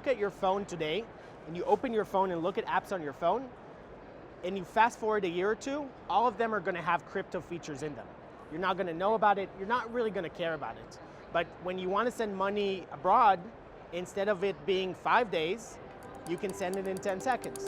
look at your phone today, and you open your phone and look at apps on your phone, and you fast forward a year or two, all of them are going to have crypto features in them. You're not going to know about it. You're not really going to care about it. But when you want to send money abroad, instead of it being 5 days, you can send it in 10 seconds.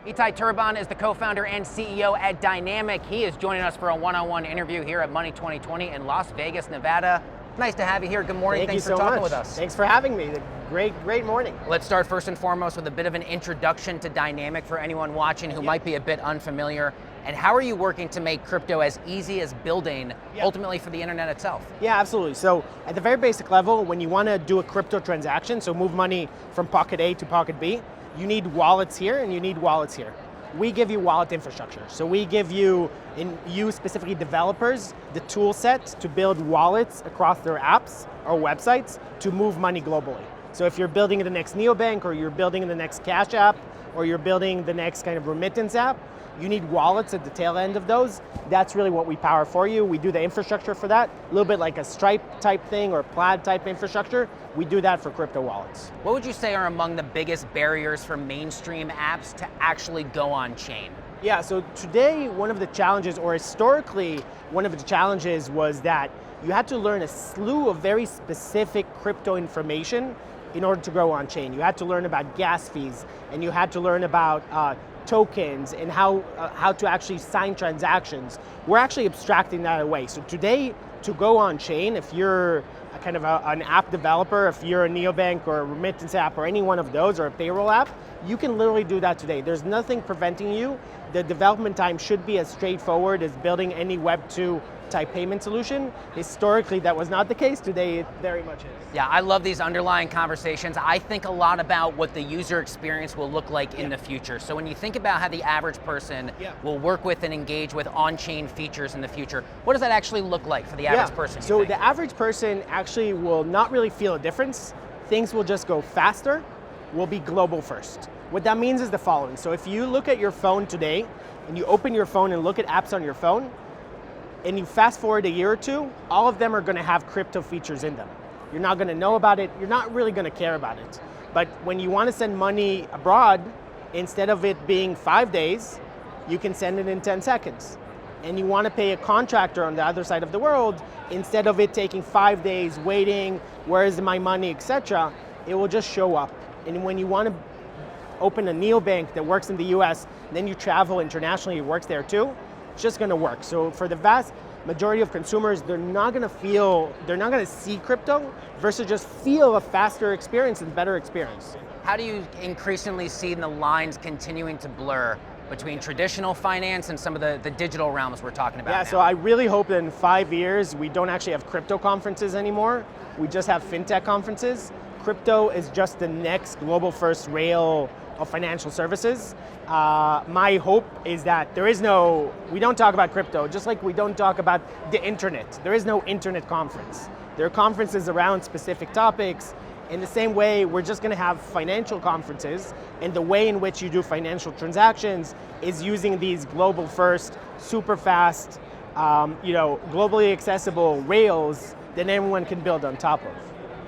Itai Turbahn is the co-founder and CEO at Dynamic. He is joining us for a one-on-one interview here at Money20 in Las Vegas, Nevada. Nice to have you here. Good morning. Thanks for talking with us. Thanks for having me. Great morning. Let's start first and foremost with a bit of an introduction to Dynamic for anyone watching who might be a bit unfamiliar. And how are you working to make crypto as easy as building, ultimately for the internet itself? Yeah, absolutely. So at the very basic level, when you want to do a crypto transaction, so move money from pocket A to pocket B, you need wallets here and you need wallets here. We give you wallet infrastructure. So we give you, and you specifically developers, the tool set to build wallets across their apps or websites to move money globally. So if you're building the next neobank, or you're building the next cash app, or you're building the next kind of remittance app, you need wallets at the tail end of those. That's really what we power for you. We do the infrastructure for that, a little bit like a Stripe type thing or Plaid type infrastructure. We do that for crypto wallets. What would you say are among the biggest barriers for mainstream apps to actually go on chain? Yeah, so today one of the challenges, or historically one of the challenges, was that you had to learn a slew of very specific crypto information in order to go on chain. You had to learn about gas fees, and you had to learn about tokens and how to actually sign transactions. We're actually abstracting that away. So today, to go on chain, if you're a kind of an app developer, if you're a neobank or a remittance app or any one of those, or a payroll app, you can literally do that today. There's nothing preventing you. The development time should be as straightforward as building any Web 2 type payment solution. Historically, that was not the case. Today, it very much is. Yeah, I love these underlying conversations. I think a lot about what the user experience will look like in the future. So when you think about how the average person will work with and engage with on-chain features in the future, what does that actually look like for the average person? So the average person actually will not really feel a difference. Things will just go faster, will be global first. What that means is the following. So if you look at your phone today, and you open your phone and look at apps on your phone, and you fast forward a year or two, all of them are going to have crypto features in them. You're not going to know about it. You're not really going to care about it. But when you want to send money abroad, instead of it being 5 days, you can send it in 10 seconds. And you want to pay a contractor on the other side of the world, instead of it taking 5 days, waiting, where is my money, etc., it will just show up. And when you want to open a neobank that works in the US, then you travel internationally, it works there too, it's just going to work. So for the vast majority of consumers, they're not going to see crypto versus just feel a faster experience and better experience. How do you increasingly see the lines continuing to blur between traditional finance and some of the digital realms we're talking about now? So I really hope that in 5 years, we don't actually have crypto conferences anymore. We just have fintech conferences. Crypto is just the next global first rail of financial services. My hope is that we don't talk about crypto, just like we don't talk about the internet. There is no internet conference. There are conferences around specific topics. In the same way, we're just going to have financial conferences, and the way in which you do financial transactions is using these global first, super fast, globally accessible rails that everyone can build on top of.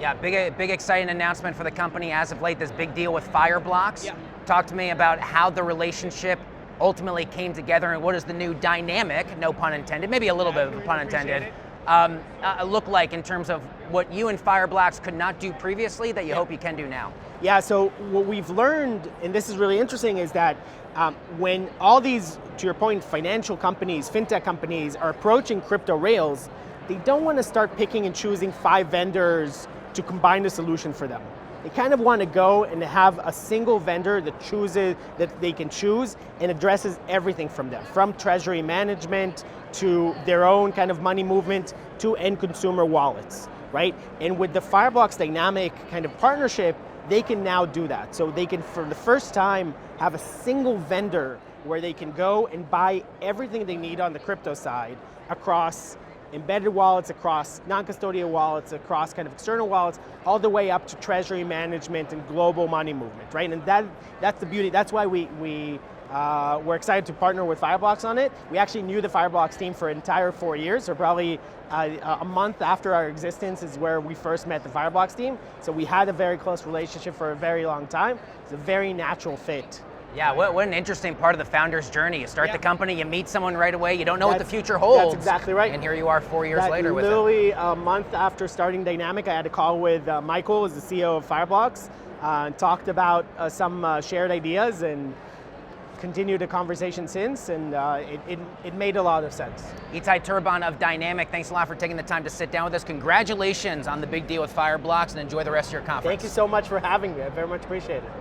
Yeah, big exciting announcement for the company as of late, this big deal with Fireblocks. Yeah. Talk to me about how the relationship ultimately came together, and what does the new Dynamic, no pun intended, maybe a little bit of a pun intended, look like in terms of what you and Fireblocks could not do previously that you hope you can do now? Yeah, so what we've learned, and this is really interesting, is that when all these, to your point, financial companies, fintech companies are approaching crypto rails, they don't want to start picking and choosing 5 vendors to combine the solution for them. They kind of want to go and have a single vendor that they can choose and addresses everything from them, from treasury management to their own kind of money movement to end consumer wallets, right? And with the Fireblocks Dynamic kind of partnership, they can now do that. So they can, for the first time, have a single vendor where they can go and buy everything they need on the crypto side across embedded wallets, across non-custodial wallets, across kind of external wallets, all the way up to treasury management and global money movement, right? And that's the beauty. That's why we We're excited to partner with Fireblocks on it. We actually knew the Fireblocks team for an entire 4 years, so probably a month after our existence is where we first met the Fireblocks team. So we had a very close relationship for a very long time. It's a very natural fit. Yeah, what an interesting part of the founder's journey. You start the company, you meet someone right away, you don't know what the future holds. That's exactly right. And here you are 4 years later with it. Literally a month after starting Dynamic, I had a call with Michael, who's the CEO of Fireblocks, and talked about some shared ideas and continued a conversation since, and it made a lot of sense. Itai Turbahn of Dynamic, thanks a lot for taking the time to sit down with us. Congratulations on the big deal with Fireblocks, and enjoy the rest of your conference. Thank you so much for having me. I very much appreciate it.